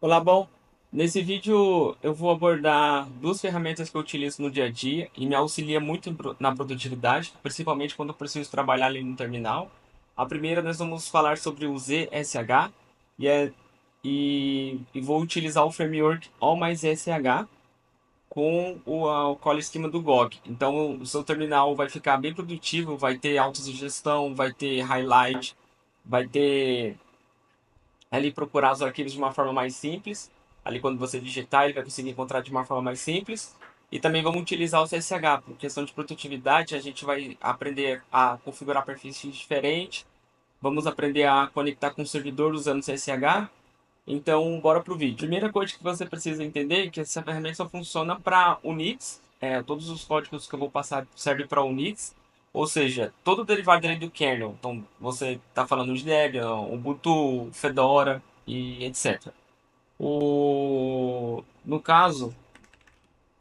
Olá, bom. Nesse vídeo eu vou abordar duas ferramentas que eu utilizo no dia a dia e me auxilia muito na produtividade, principalmente quando eu preciso trabalhar ali no terminal. A primeira nós vamos falar sobre o ZSH e, e vou utilizar o framework All mais ZSH com o call schema do GOG. Então o seu terminal vai ficar bem produtivo, vai ter autossugestão, vai ter highlight, vai ter ali procurar os arquivos de uma forma mais simples. Ali quando você digitar, ele vai conseguir encontrar de uma forma mais simples. E também vamos utilizar o CSH. Por questão de produtividade, a gente vai aprender a configurar perfis diferentes. Vamos aprender a conectar com o servidor usando o CSH. Então, bora pro vídeo. Primeira coisa que você precisa entender é que essa ferramenta só funciona para Unix. Todos os códigos que eu vou passar servem para Unix. Ou seja, todo derivado dele do kernel. Então, você está falando de Debian, Ubuntu, Fedora e etc. No caso,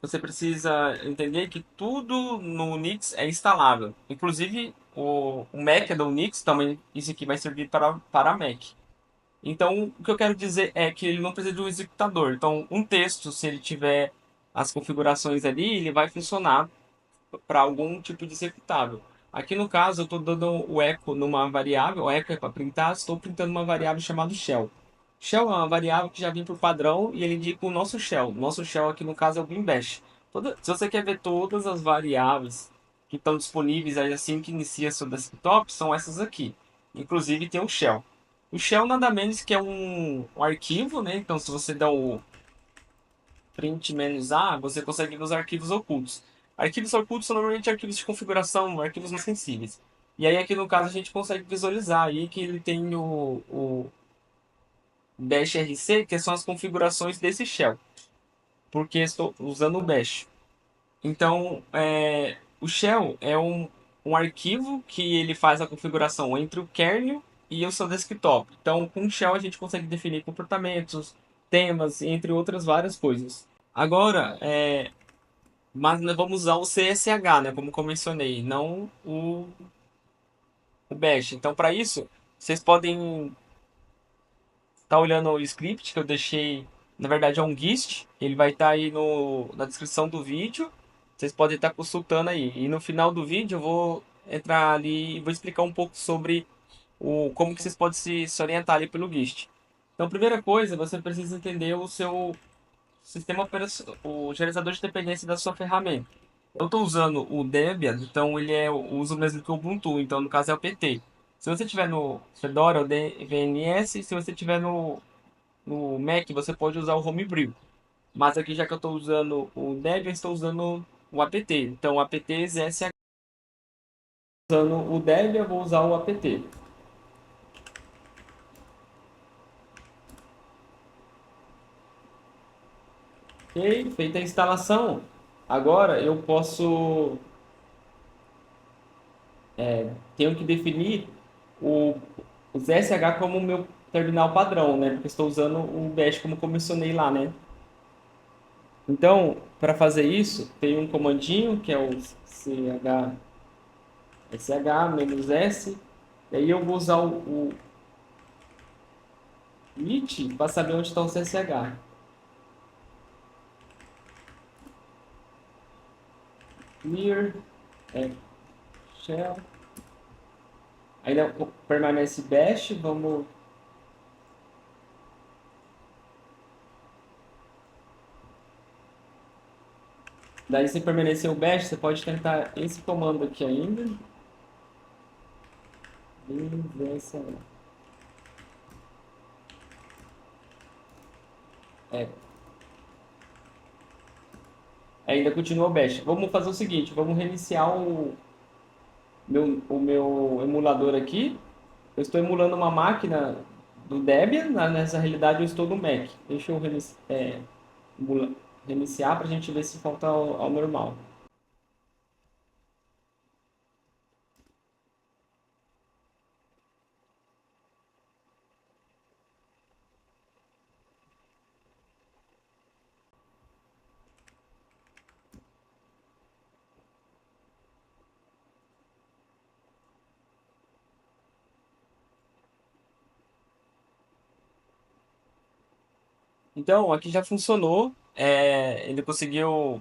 você precisa entender que tudo no Unix é instalável. Inclusive, o Mac é do Unix, também isso aqui vai servir para Mac. Então, o que eu quero dizer é que ele não precisa de um executador. Então, um texto, se ele tiver as configurações ali, ele vai funcionar para algum tipo de executável. Aqui no caso, eu estou dando o echo numa variável, o echo é para printar, estou printando uma variável chamada shell. Shell é uma variável que já vem por padrão e ele indica o nosso shell. O nosso shell aqui no caso é o Bean Bash. Se você quer ver todas as variáveis que estão disponíveis aí assim que inicia seu desktop, são essas aqui. Inclusive tem o shell. O shell nada menos que é um arquivo, né? Então se você der o print-a, você consegue ver os arquivos ocultos. Arquivos ocultos são normalmente arquivos de configuração, arquivos não sensíveis. E aí aqui no caso a gente consegue visualizar aí que ele tem o bash rc, que são as configurações desse shell, porque estou usando o bash. Então, o shell é um arquivo que ele faz a configuração entre o kernel e o seu desktop. Então, com o shell a gente consegue definir comportamentos, temas, entre outras várias coisas. Agora, mas nós vamos usar o CSH, né, como eu mencionei, não o bash. Então, para isso, vocês podem estar olhando o script que eu deixei. Na verdade, é um GIST. Ele vai estar aí na descrição do vídeo. Vocês podem estar consultando aí. E no final do vídeo, eu vou entrar ali e vou explicar um pouco sobre como que vocês podem se orientar ali pelo GIST. Então, primeira coisa, você precisa entender o seu sistema operacional, o gerenciador de dependência da sua ferramenta. Eu estou usando o Debian, então ele é o uso mesmo que o Ubuntu, então no caso é o PT. Se você tiver no Fedora, é o DNS, se você tiver no Mac, você pode usar o Homebrew. Mas aqui, já que eu estou usando o Debian, estou usando o apt. Então, o apt ZSH. Usando o Debian, eu vou usar o apt. Ok, feita a instalação. Agora eu posso tenho que definir o, o ZSH como o meu terminal padrão, né? Porque estou usando o Bash como eu mencionei lá, né? Então, para fazer isso, tem um comandinho que é o sh-s, e aí eu vou usar o it para saber onde está o CSH. Clear, shell. Ainda permanece bash, vamos. Daí, se permanecer o bash, você pode tentar esse comando aqui ainda. ZSH. É, ainda continua o bash. Vamos fazer o seguinte, vamos reiniciar o meu emulador aqui. Eu estou emulando uma máquina do Debian, nessa realidade eu estou no Mac. Deixa eu reiniciar para a gente ver se volta ao normal. Então, aqui já funcionou. Ele conseguiu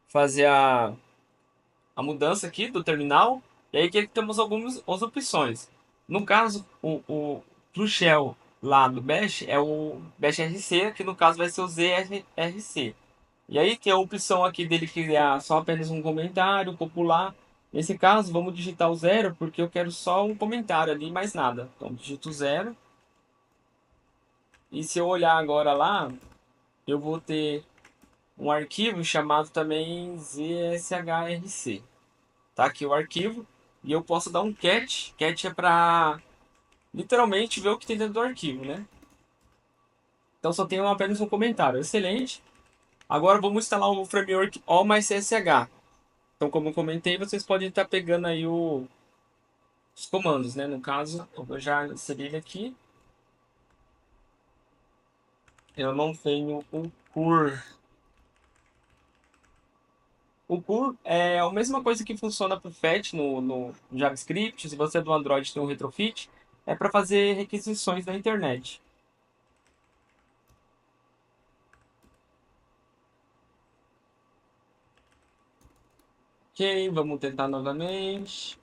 fazer a mudança aqui do terminal. E aí que temos algumas opções. No caso, pro shell lá do Bash é o Bash RC, que no caso vai ser o ZRC. E aí tem a opção aqui dele criar só apenas um comentário popular. Nesse caso, vamos digitar o zero, porque eu quero só um comentário ali, mais nada. Então, digito zero. E se eu olhar agora lá, eu vou ter um arquivo chamado também ZSHRC. Tá aqui o arquivo. E eu posso dar um cat. Cat é para literalmente ver o que tem dentro do arquivo, né? Então só tem apenas um comentário. Excelente. Agora vamos instalar o framework O mais CSH. Então, como eu comentei, vocês podem estar pegando aí os comandos, né? No caso, eu vou já inserir ele aqui. Eu não tenho o cur. O cur é a mesma coisa que funciona para o fetch no JavaScript. Se você é do Android tem um retrofit, é para fazer requisições da internet. Ok, vamos tentar novamente.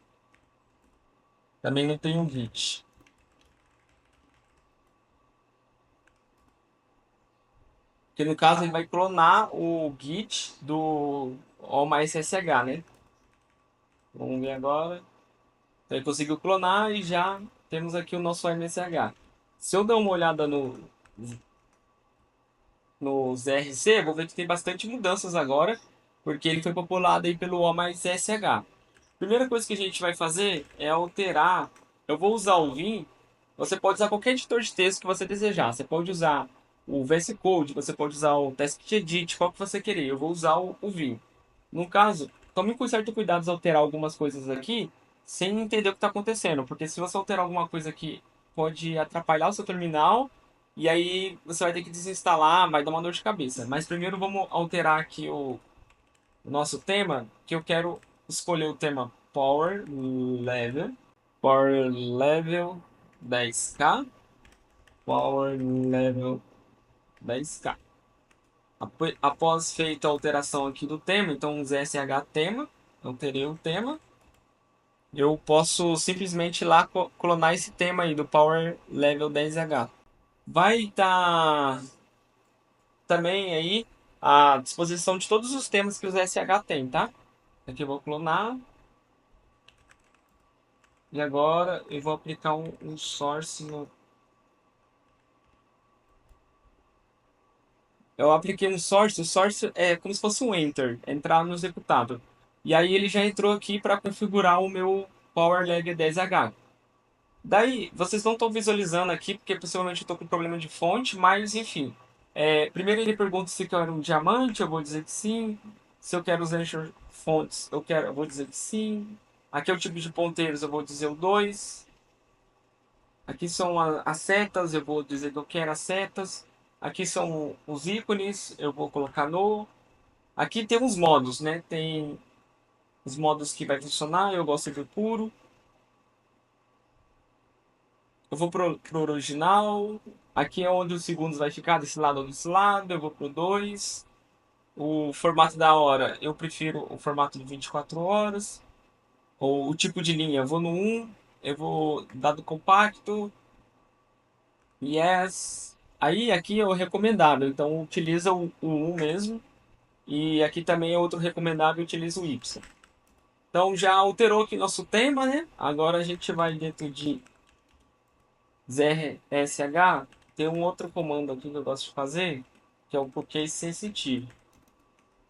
Também não tem um Git. Que no caso ele vai clonar o Git do OMSSH, né? Vamos ver agora. Então ele conseguiu clonar e já temos aqui o nosso MSH. Se eu der uma olhada no ZRC, vou ver que tem bastante mudanças agora, porque ele foi populado aí pelo O mais SH. Primeira coisa que a gente vai fazer é alterar. Eu vou usar o Vim. Você pode usar qualquer editor de texto que você desejar. Você pode usar o VS Code, você pode usar o TextEdit, qual que você querer. Eu vou usar o Vim. No caso, tome com certo cuidado de alterar algumas coisas aqui sem entender o que está acontecendo, porque se você alterar alguma coisa aqui, pode atrapalhar o seu terminal e aí você vai ter que desinstalar, vai dar uma dor de cabeça. Mas primeiro vamos alterar aqui o nosso tema, que eu quero escolher o tema Power Level 10K, Power Level 10K. Após feita a alteração aqui do tema, então ZSH tema, alterei o tema, eu posso simplesmente ir lá clonar esse tema aí do Power Level 10H. Vai estar também aí à disposição de todos os temas que o ZSH tem, tá? Aqui eu vou clonar. E agora eu vou aplicar um source no. Eu apliquei um source, o source é como se fosse um enter, entrar no executável. E aí ele já entrou aqui para configurar o meu PowerLeg 10H. Daí, vocês não estão visualizando aqui, porque possivelmente eu estou com problema de fonte, mas enfim. Primeiro ele pergunta se eu quero um diamante, eu vou dizer que sim. Se eu quero os Anchor fontes, eu vou dizer que sim. Aqui é o tipo de ponteiros, eu vou dizer o 2. Aqui são as setas, eu vou dizer que eu quero as setas. Aqui são os ícones, eu vou colocar no. Aqui tem os modos, né? Tem os modos que vai funcionar, eu gosto de puro. Eu vou pro original. Aqui é onde os segundos vai ficar, desse lado ou desse lado. Eu vou pro 2. O formato da hora, eu prefiro o formato de 24 horas. Ou o tipo de linha, eu vou no 1. Eu vou dado compacto. Yes. Aí aqui é o recomendável, então utiliza o 1 mesmo. E aqui também é outro recomendável, utiliza o Y. Então já alterou aqui nosso tema, né? Agora a gente vai dentro de ZRSH. Tem um outro comando aqui que eu gosto de fazer, que é o Case Sensitive.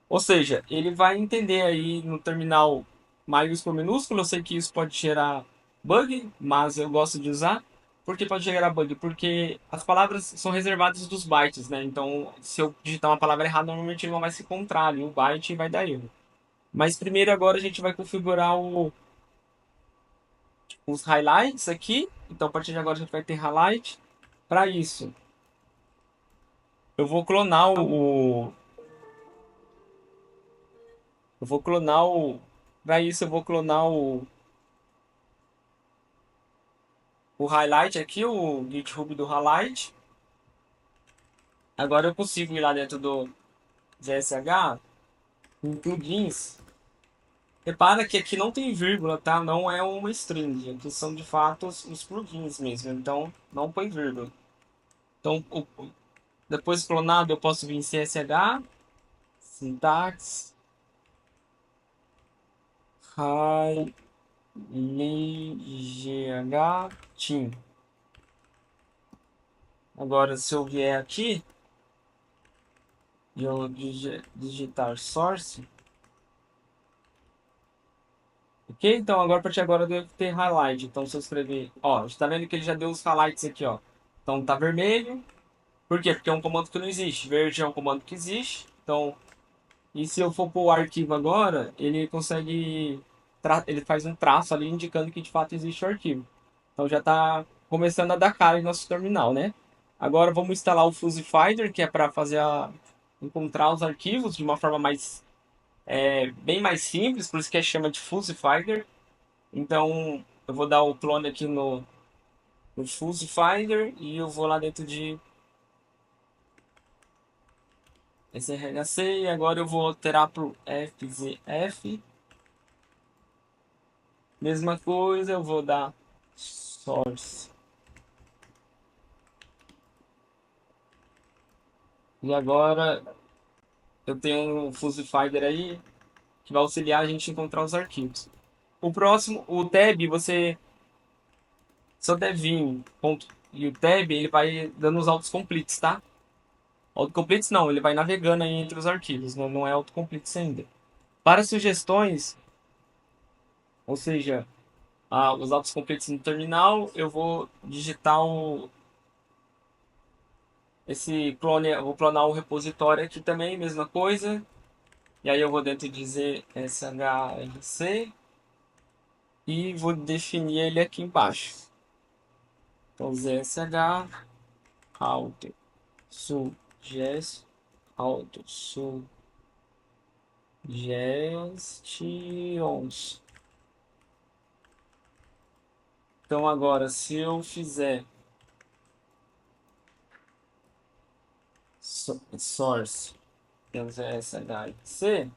Ou seja, ele vai entender aí no terminal maiúsculo minúsculo. Eu sei que isso pode gerar bug, mas eu gosto de usar. Por que pode gerar bug? Porque as palavras são reservadas dos bytes, né? Então, se eu digitar uma palavra errada, normalmente ele não vai se encontrar ali o byte e vai dar erro. Mas primeiro agora a gente vai configurar os highlights aqui. Então, a partir de agora a gente vai ter highlight. Para isso, eu vou clonar eu vou clonar o para isso eu vou clonar o highlight aqui, o GitHub do highlight. Agora eu consigo ir lá dentro do ZSH, em plugins. Repara que aqui não tem vírgula, tá? Não é uma string. Aqui são de fato os plugins mesmo. Então não põe vírgula. Então depois clonado eu posso vir em CSH, syntax, hi, gh, team. Agora se eu vier aqui e eu digitar source, ok? Então agora a partir de agora eu devo ter highlight. Então se eu escrever, ó, está vendo que ele já deu os highlights aqui, ó. Então tá vermelho. Por quê? Porque é um comando que não existe. Verde é um comando que existe. Então, e se eu for pôr o arquivo agora, ele consegue. Ele faz um traço ali indicando que de fato existe o arquivo. Então já está começando a dar cara em nosso terminal, né? Agora vamos instalar o Fuzzy Finder, que é para fazer encontrar os arquivos de uma forma mais bem mais simples, por isso que chama de Fuzzy Finder. Então eu vou dar o clone aqui no Fuzzy Finder e eu vou lá dentro de SRHC e agora eu vou alterar para o FZF. Mesma coisa, eu vou dar source. E agora eu tenho um Fuzzy Finder aí que vai auxiliar a gente a encontrar os arquivos. O próximo, o tab, você só deve vir ponto, e o tab ele vai dando os autocompletes, tá? Autocompletes não, ele vai navegando aí entre os arquivos, não é autocompletes ainda. Para sugestões, ou seja, os autocompletes no terminal, eu vou digitar esse clone, eu vou clonar o repositório aqui também, mesma coisa. E aí eu vou dentro de ZSHRC e vou definir ele aqui embaixo. Então ZSH auto suggest auto suggestions. Então agora se eu fizer source ZSHRC,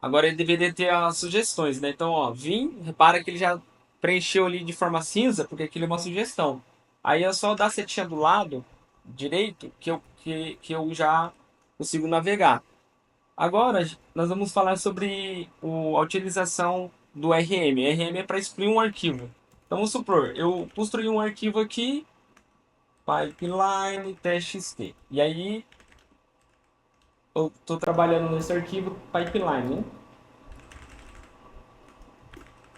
agora ele deveria ter as sugestões, né? Então, ó, vim, repara que ele já preencheu ali de forma cinza, porque aquilo é uma sugestão. Aí é só dar a setinha do lado direito que eu já consigo navegar. Agora, nós vamos falar sobre a utilização do RM. RM é para excluir um arquivo. Então, vamos supor, eu construí um arquivo aqui, pipeline txt. E aí, eu estou trabalhando nesse arquivo pipeline, né?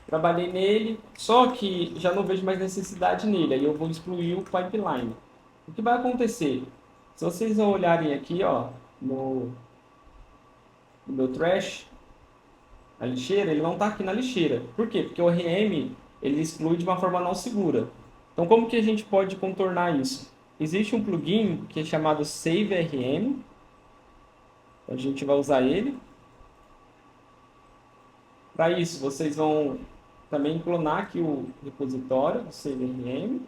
Trabalhei nele, só que já não vejo mais necessidade nele. Aí eu vou excluir o pipeline. O que vai acontecer? Se vocês olharem aqui, ó, no meu trash, a lixeira, ele não está aqui na lixeira. Por quê? Porque o RM ele exclui de uma forma não segura. Então, como que a gente pode contornar isso? Existe um plugin que é chamado Save RM. A gente vai usar ele. Para isso, vocês vão também clonar aqui o repositório do Save RM.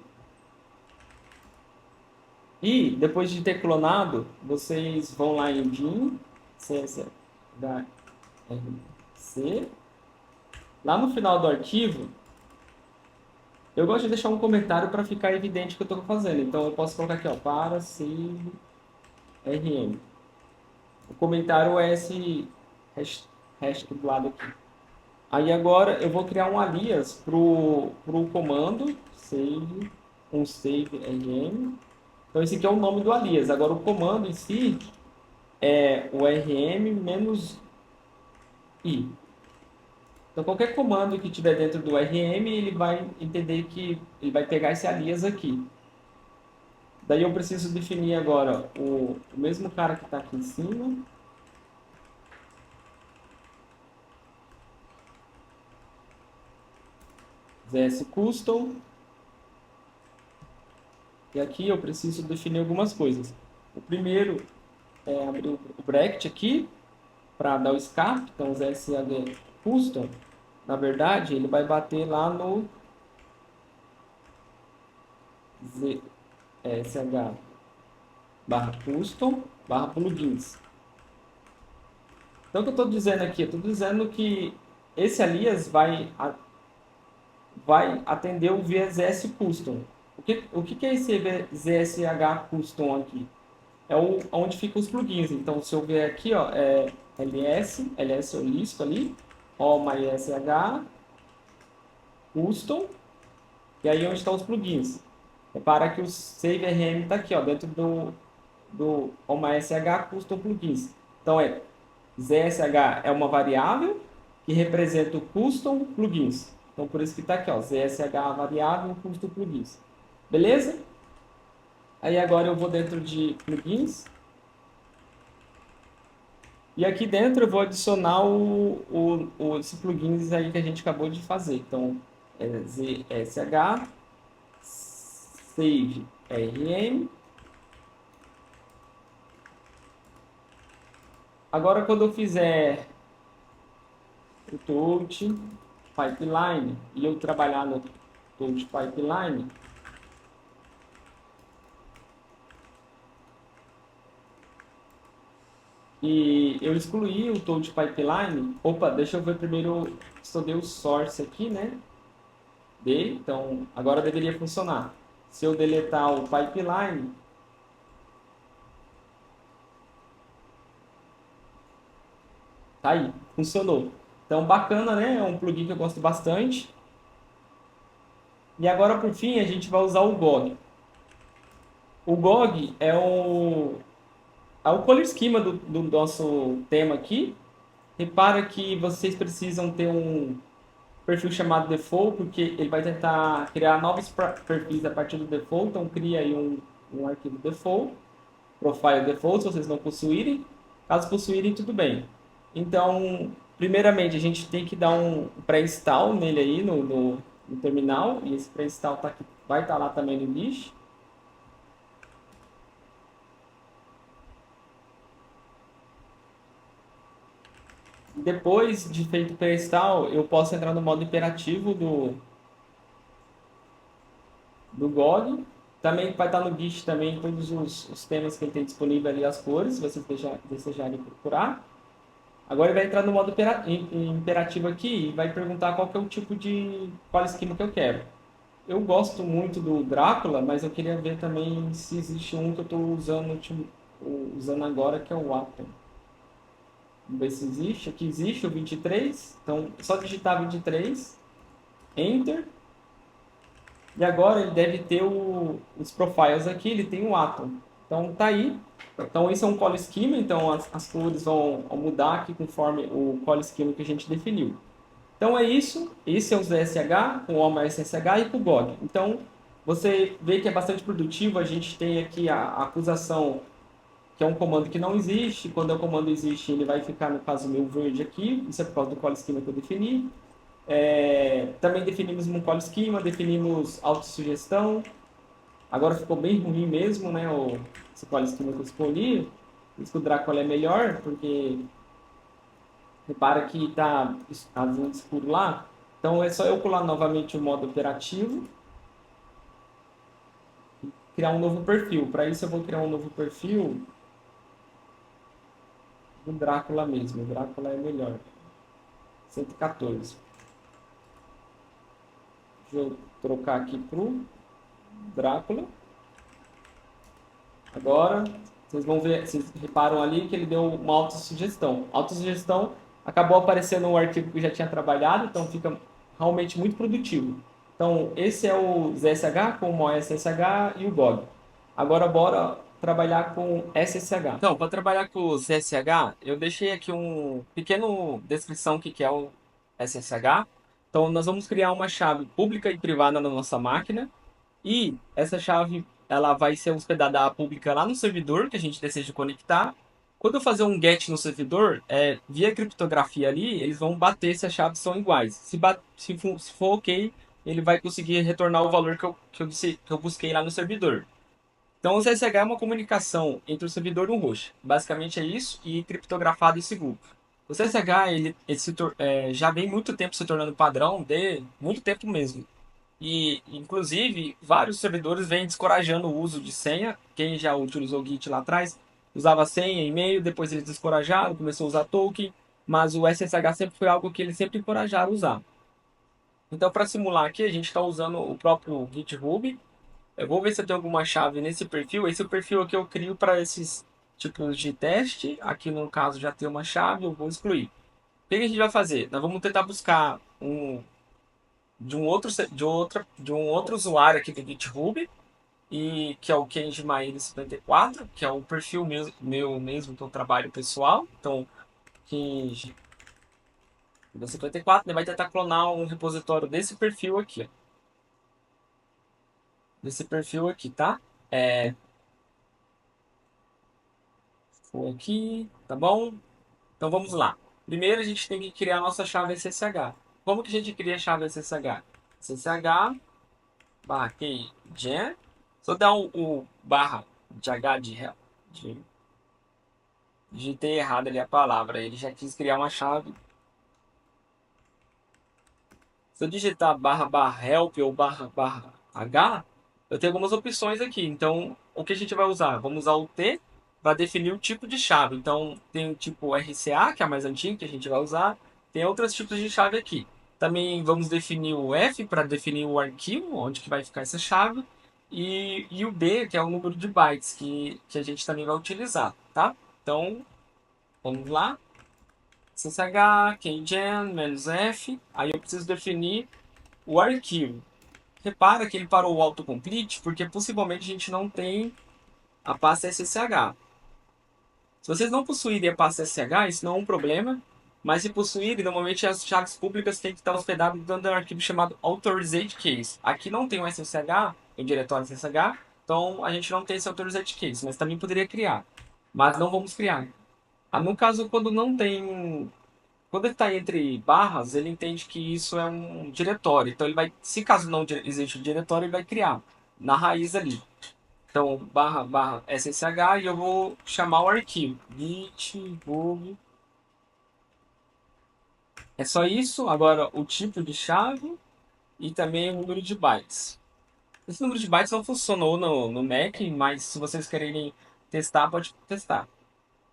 E depois de ter clonado, vocês vão lá em bin, CSHRC. Lá no final do arquivo, eu gosto de deixar um comentário para ficar evidente o que eu estou fazendo. Então eu posso colocar aqui, ó, para save rm. O comentário é esse hash do lado aqui. Aí agora eu vou criar um alias pro comando save rm. Então esse aqui é o nome do alias. Agora o comando em si é o rm menos i. Então qualquer comando que tiver dentro do rm, ele vai entender que ele vai pegar esse alias aqui. Daí eu preciso definir agora o mesmo cara que está aqui em cima. VS Custom. E aqui eu preciso definir algumas coisas. O primeiro é abrir o bracket aqui para dar o escape. Então, o ZSH Custom, na verdade, ele vai bater lá no ZSH barra custom, barra plugins. Então, o que eu estou dizendo aqui? Eu estou dizendo que esse alias vai atender o VSS Custom. O que é esse VSH Custom aqui? É onde ficam os plugins. Então, se eu ver aqui, ó, é ls eu listo ali, ó, MySH, Custom, e aí onde estão os plugins. Repara que o Save RM está aqui, ó, dentro do OMASH Custom Plugins. Então, ZSH é uma variável que representa o Custom Plugins. Então, por isso que está aqui, ó, ZSH variável Custom Plugins. Beleza? Aí agora eu vou dentro de Plugins. E aqui dentro eu vou adicionar esse plugins aí que a gente acabou de fazer. Então, ZSH, Save RM. Agora, quando eu fizer o touch pipeline e eu trabalhar no touch pipeline, e eu excluí o touch pipeline. Opa, deixa eu ver primeiro se eu dei o source aqui, né? Dei, então agora deveria funcionar. Se eu deletar o pipeline, tá aí, funcionou. Então bacana, né? É um plugin que eu gosto bastante. E agora por fim a gente vai usar o GOG. O GOG é o color schema do nosso tema aqui. Repara que vocês precisam ter um perfil chamado default, porque ele vai tentar criar novos perfis a partir do default. Então, cria aí um arquivo default, profile default, se vocês não possuírem. Caso possuírem, tudo bem. Então, primeiramente, a gente tem que dar um pré-install nele aí no terminal. E esse pré-install vai estar lá também no list. Depois de feito o pré-install, eu posso entrar no modo imperativo do GOG. Também vai estar no Git também todos os temas que ele tem disponível ali, as cores, se vocês desejarem procurar. Agora ele vai entrar no modo imperativo aqui e vai perguntar qual que é o tipo de qual esquema que eu quero. Eu gosto muito do Drácula, mas eu queria ver também se existe um que eu estou usando agora, que é o Atom. Vamos ver se existe. Aqui existe o 23. Então, é só digitar 23, Enter. E agora ele deve ter os profiles aqui, ele tem o Atom. Então tá aí. Então esse é um color schema, então as cores vão mudar aqui conforme o color schema que a gente definiu. Então é isso. Esse é o ZSH, com o OMA-SSH e com o GOG. Então você vê que é bastante produtivo. A gente tem aqui a acusação, que é um comando que não existe. Quando o comando existe, ele vai ficar, no caso meu, verde aqui. Isso é por causa do color schema que eu defini. Também definimos um color schema, definimos autossugestão. Agora ficou bem ruim mesmo, né? Esse color schema que eu escolhi. Por isso que o Drácula é melhor, porque repara que está azul escuro lá. Então é só eu pular novamente o modo operativo, criar um novo perfil. Para isso eu vou criar um novo perfil do Drácula mesmo. O Drácula é melhor. 114. Deixa eu trocar aqui pro Drácula. Agora, vocês vão ver, vocês reparam ali que ele deu uma autossugestão. Autossugestão acabou aparecendo um arquivo que eu já tinha trabalhado, então fica realmente muito produtivo. Então, esse é o ZSH com o SSH e o GOG. Agora, bora trabalhar com SSH. Então, para trabalhar com o SSH, eu deixei aqui um pequeno descrição do que é o SSH. Então, nós vamos criar uma chave pública e privada na nossa máquina. E essa chave ela vai ser hospedada pública lá no servidor que a gente deseja conectar. Quando eu fazer um GET no servidor, via criptografia ali, eles vão bater se as chaves são iguais. Se for ok, ele vai conseguir retornar o valor que eu busquei lá no servidor. Então, o SSH é uma comunicação entre o servidor e o host. Basicamente é isso, e criptografado e seguro. O CSH já vem muito tempo se tornando padrão, de muito tempo mesmo. E, inclusive, vários servidores vêm descorajando o uso de senha. Quem já utilizou o Git lá atrás usava senha, e-mail, depois eles descorajaram, começou a usar token, mas o SSH sempre foi algo que eles sempre encorajaram a usar. Então, para simular aqui, a gente está usando o próprio GitHub. Eu vou ver se eu tenho alguma chave nesse perfil. Esse perfil aqui eu crio para esses tipos de teste. Aqui no caso já tem uma chave, eu vou excluir. O que a gente vai fazer? Nós vamos tentar buscar de um outro usuário aqui do GitHub, e que é o Kenji Maeda 54, que é o perfil meu mesmo que eu trabalho pessoal. Então, Kenji Maeda 54, ele vai tentar clonar um repositório desse perfil aqui, ó. Desse perfil aqui, tá? É, foi aqui, tá bom? Então vamos lá. Primeiro a gente tem que criar a nossa chave SSH. Como que a gente cria a chave SSH? SSH barra keygen. Só dar o barra de H de digitei errado ali a palavra. Ele já quis criar uma chave. Se eu digitar barra barra help ou barra barra H, eu tenho algumas opções aqui. Então, o que a gente vai usar? Vamos usar o T para definir o tipo de chave. Então, tem o tipo RCA, que é a mais antiga, que a gente vai usar. Tem outros tipos de chave aqui. Também vamos definir o F para definir o arquivo, onde que vai ficar essa chave. E o B, que é o número de bytes que a gente também vai utilizar, tá? Então, vamos lá. CCH, keygen, "-f". Aí eu preciso definir o arquivo. Repara que ele parou o autocomplete porque possivelmente a gente não tem a pasta SSH. Se vocês não possuírem a pasta SSH, isso não é um problema. Mas se possuírem, normalmente as chaves públicas têm que estar hospedadas dentro de um arquivo chamado Authorized Case. Aqui não tem o SSH, o diretório SSH, então a gente não tem esse Authorized Case, mas também poderia criar. Mas não vamos criar. No caso, quando não tem. Quando ele está entre barras, ele entende que isso é um diretório. Então ele vai, se caso não existe um diretório, ele vai criar na raiz ali. Então barra barra ssh e eu vou chamar o arquivo github. É só isso. Agora o tipo de chave e também o número de bytes. Esse número de bytes não funcionou no Mac, mas se vocês querem testar, pode testar.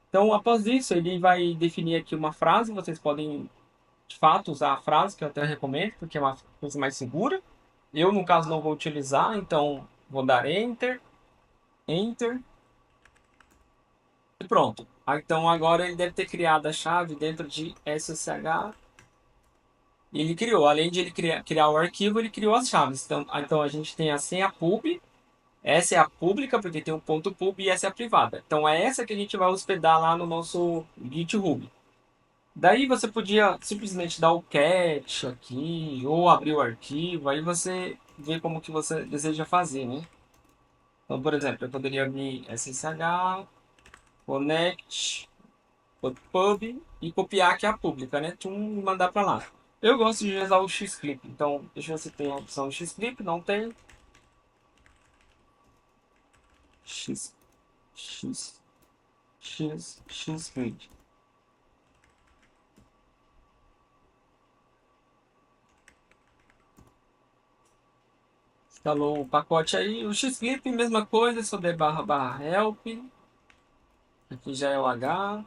Então após isso ele vai definir aqui uma frase. Vocês podem de fato usar a frase, que eu até recomendo, porque é uma coisa mais segura. Eu, no caso, não vou utilizar, então vou dar Enter, Enter e pronto. Então agora ele deve ter criado a chave dentro de SSH. E ele criou, além de ele criar o arquivo, ele criou as chaves. Então a gente tem a senha pub, essa é a pública, porque tem um ponto pub, e essa é a privada. Então é essa que a gente vai hospedar lá no nosso GitHub. Daí você podia simplesmente dar o catch aqui, ou abrir o arquivo, aí você vê como que você deseja fazer, né? Então, por exemplo, eu poderia abrir ssh, connect, pub e copiar aqui a pública, né? E mandar para lá. Eu gosto de usar o Xclip, então deixa eu ver se tem a opção Xclip, não tem. X, X, Xclip. Instalou o pacote aí. O Xclip, mesma coisa, só der barra barra help. Aqui já é o H.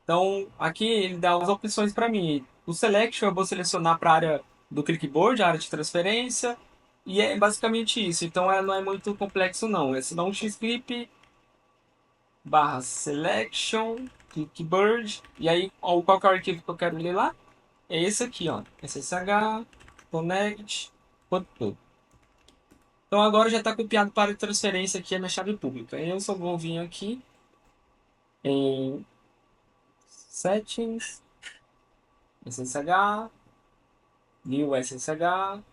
Então, aqui ele dá as opções para mim. O Selection eu vou selecionar para a área do clickboard, a área de transferência, e é basicamente isso. Então, não é muito complexo, não. É só um xclip barra selection, clickboard, e aí qual que é o arquivo que eu quero ler lá? É esse aqui, ó. SSH, connect, .pub. Então, agora já está copiado para a transferência aqui na chave pública. Eu só vou vir aqui em Settings, SSH, New SSH.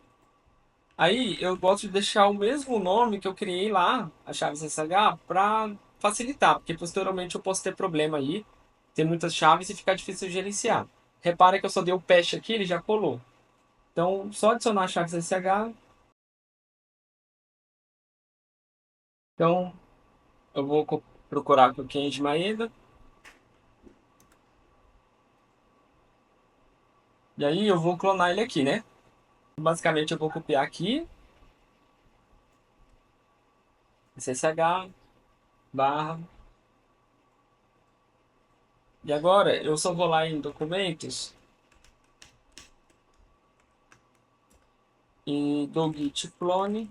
Aí eu gosto de deixar o mesmo nome que eu criei lá, a chave SSH, para facilitar, porque posteriormente eu posso ter problema aí, ter muitas chaves e ficar difícil de gerenciar. Repara que eu só dei o patch aqui, ele já colou. Então, só adicionar a chave SSH. Então, eu vou procurar aqui o Kenji Maeda. E aí eu vou clonar ele aqui, né? Basicamente eu vou copiar aqui. ssh barra. E agora eu só vou lá em documentos e dou git clone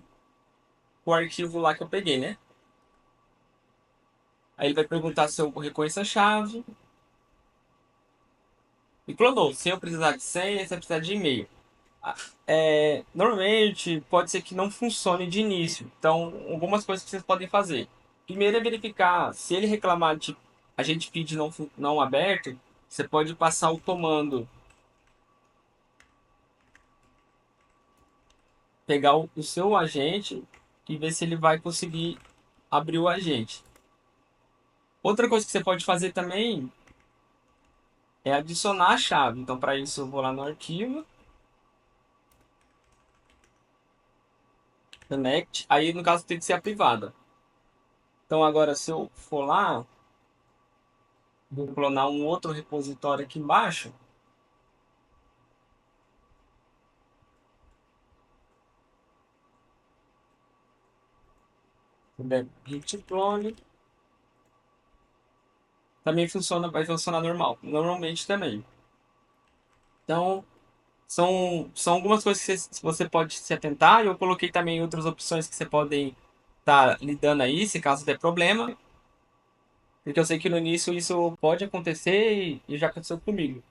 o arquivo lá que eu peguei, né? Aí ele vai perguntar se eu reconheço a chave. E clonou, sem eu precisar de senha, sem precisar de e-mail. Normalmente pode ser que não funcione de início. Então, algumas coisas que vocês podem fazer. Primeiro é verificar se ele reclamar de agente feed não aberto, você pode passar o comando, pegar o seu agente e ver se ele vai conseguir abrir o agente. Outra coisa que você pode fazer também é adicionar a chave. Então, para isso, eu vou lá no arquivo, connect. Aí, no caso, tem que ser a privada. Então, agora, se eu for lá, vou clonar um outro repositório aqui embaixo. Git clone. Também funciona, vai funcionar normal. Normalmente também. Então, são algumas coisas que você pode se atentar. Eu coloquei também outras opções que você podem estar lidando aí, se caso der problema. Porque eu sei que no início isso pode acontecer e já aconteceu comigo.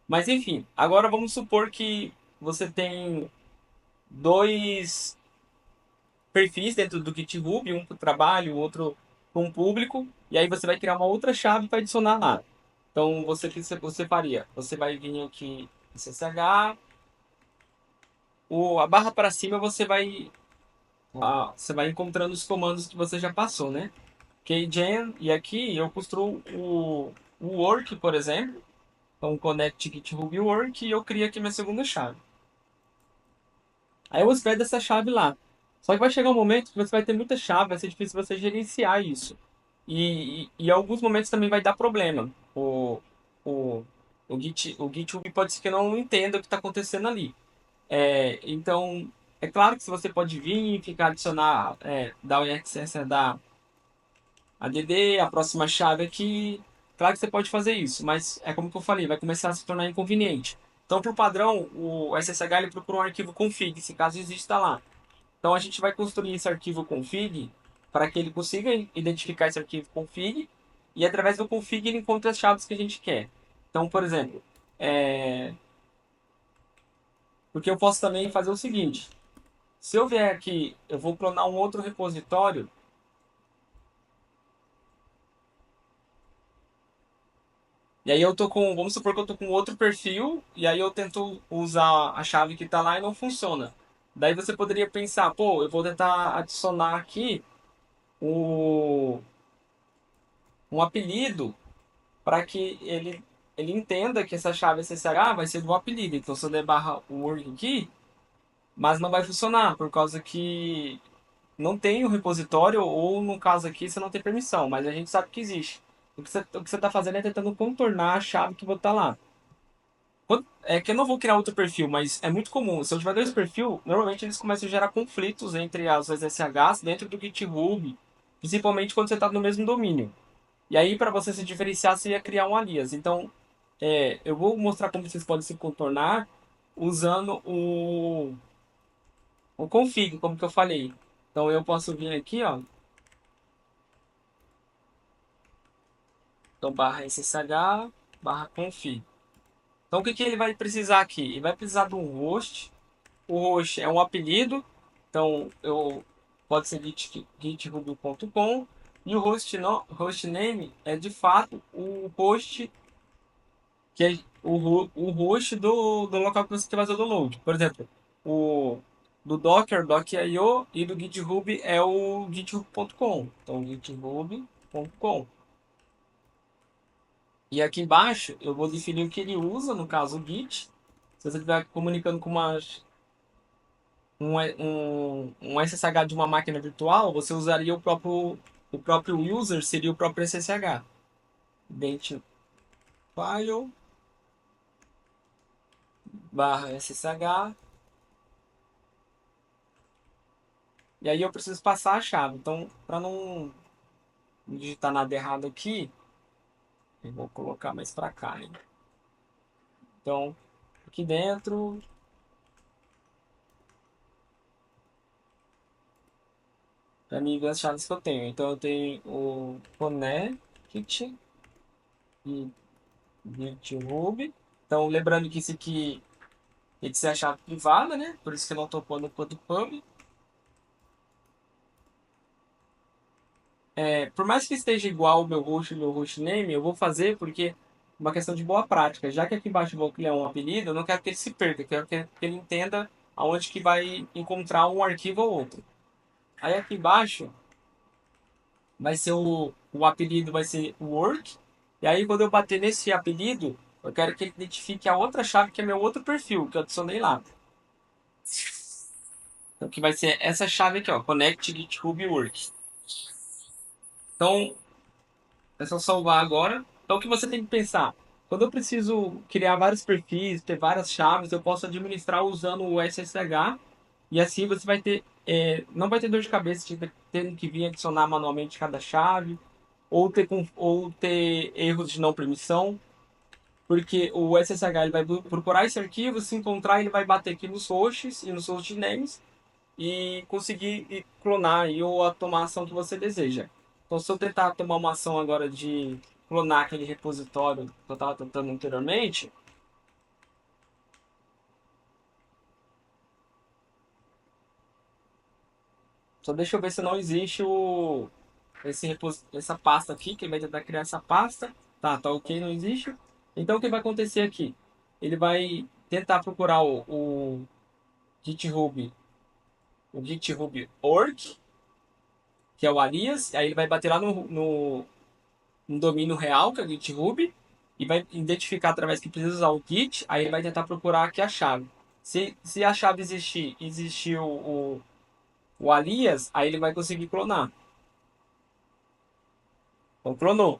Mas enfim, agora vamos supor que você tem dois perfis dentro do GitHub, um para o trabalho, o outro para um público, e aí você vai criar uma outra chave para adicionar lá. Então, você faria? Você vai vir aqui em CSH, a barra para cima você vai encontrando os comandos que você já passou, né? Kgen, e aqui eu construo o work, por exemplo. Então, connect GitHub work e eu crio aqui minha segunda chave. Aí eu hospedo essa chave lá. Só que vai chegar um momento que você vai ter muita chave, vai ser difícil você gerenciar isso. E em alguns momentos também vai dar problema. O, o GitHub pode ser que não entenda o que está acontecendo ali. Então, é claro que se você pode vir, ficar adicionar, dar o access, dar ADD, a próxima chave aqui. Claro que você pode fazer isso, mas é como que eu falei, vai começar a se tornar inconveniente. Então, por padrão, o SSH ele procura um arquivo config, se caso exista lá. Então, a gente vai construir esse arquivo config para que ele consiga identificar esse arquivo config e, através do config, ele encontre as chaves que a gente quer. Então, por exemplo, porque eu posso também fazer o seguinte: se eu vier aqui, eu vou clonar um outro repositório. E aí eu tô com, vamos supor que eu tô com outro perfil, e aí eu tento usar a chave que tá lá e não funciona. Daí você poderia pensar, pô, eu vou tentar adicionar aqui o, um apelido para que ele entenda que essa chave SSH vai ser do apelido. Então se eu der barra word aqui, mas não vai funcionar, por causa que não tem o repositório, ou no caso aqui você não tem permissão, mas a gente sabe que existe. O que você está fazendo é tentando contornar a chave que botar lá. É que eu não vou criar outro perfil, mas é muito comum. Se eu tiver dois perfis, normalmente eles começam a gerar conflitos entre as SSHs dentro do GitHub, principalmente quando você está no mesmo domínio. E aí, para você se diferenciar, você ia criar um alias. Então, eu vou mostrar como vocês podem se contornar usando o config, como que eu falei. Então, eu posso vir aqui, ó, então, barra ssh, barra config. Então, o que que ele vai precisar aqui? Ele vai precisar de um host. O host é um apelido, então pode ser github.com, e o hostname é de fato o host, que é o host do local que você vai fazer o download. Por exemplo, o do Docker, Docker.io, e do GitHub é o github.com. Então, github.com. E aqui embaixo eu vou definir o que ele usa, no caso o Git. Se você estiver comunicando com um SSH de uma máquina virtual, você usaria o próprio user, seria o próprio SSH. Dent file barra SSH E aí eu preciso passar a chave. Então, para não digitar nada errado aqui, eu vou colocar mais para cá, hein? Então, aqui dentro, para mim ver as chaves que eu tenho. Então, eu tenho o Connect e GitHub. Então, lembrando que isso aqui tem que ser a chave privada, né? Por isso que eu não estou pondo o pub. Por mais que esteja igual o meu host e o meu hostname, eu vou fazer porque uma questão de boa prática. Já que aqui embaixo eu vou criar um apelido, eu não quero que ele se perca, eu quero que ele entenda aonde que vai encontrar um arquivo ou outro. Aí aqui embaixo vai ser o apelido vai ser work. E aí quando eu bater nesse apelido, eu quero que ele identifique a outra chave que é meu outro perfil, que eu adicionei lá. Então que vai ser essa chave aqui, ó, Connect GitHub Work. Então, é só salvar agora. Então, o que você tem que pensar? Quando eu preciso criar vários perfis, ter várias chaves, eu posso administrar usando o SSH. E assim você vai ter, não vai ter dor de cabeça de tendo que vir adicionar manualmente cada chave, ou ter erros de não permissão, porque o SSH ele vai procurar esse arquivo, se encontrar, ele vai bater aqui nos hosts e nos hostnames e conseguir clonar aí ou a tomar a ação que você deseja. Então, se eu tentar tomar uma ação agora de clonar aquele repositório que eu estava tentando anteriormente, só deixa eu ver se não existe essa pasta aqui, que ele vai tentar criar essa pasta. Tá ok, não existe. Então, o que vai acontecer aqui? Ele vai tentar procurar GitHub, o GitHub org, que é o alias, aí ele vai bater lá no domínio real, que é o GitHub, e vai identificar através que precisa usar o Git, aí ele vai tentar procurar aqui a chave. Se a chave existir o alias, aí ele vai conseguir clonar. Então, clonou.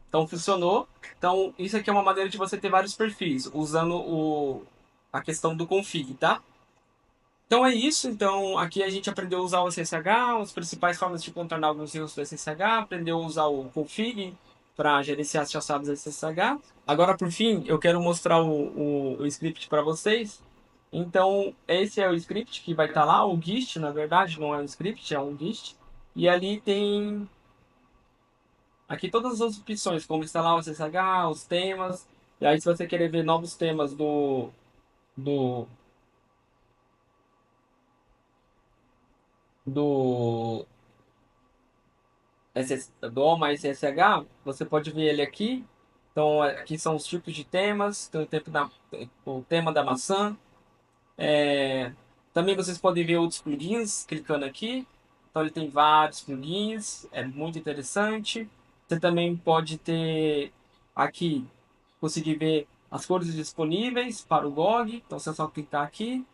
Então, funcionou. Então, isso aqui é uma maneira de você ter vários perfis, usando a questão do config, tá? Então é isso. Então aqui a gente aprendeu a usar o SSH, as principais formas de contornar alguns erros do SSH, aprendeu a usar o config para gerenciar as chaves SSH. Agora, por fim, eu quero mostrar o script para vocês. Então, esse é o script que vai estar lá, o GIST, na verdade, não é um script, é um GIST. E ali tem aqui todas as opções, como instalar o SSH, os temas. E aí, se você querer ver novos temas do, do do O mais SH, você pode ver ele aqui. Então, aqui são os tipos de temas, tem o tema da maçã. É, também vocês podem ver outros plugins clicando aqui. Então, ele tem vários plugins, é muito interessante. Você também pode ter aqui, conseguir ver as cores disponíveis para o GOG. Então, você só clicar aqui.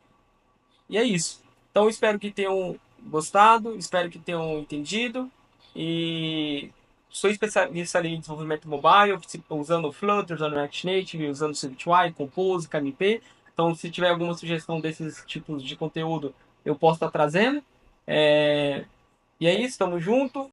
E é isso. Então, espero que tenham gostado, espero que tenham entendido. E sou especialista ali em desenvolvimento mobile, usando Flutter, usando React Native, usando SwiftUI, Compose, KMP. Então, se tiver alguma sugestão desses tipos de conteúdo, eu posso estar trazendo. E é isso, tamo junto.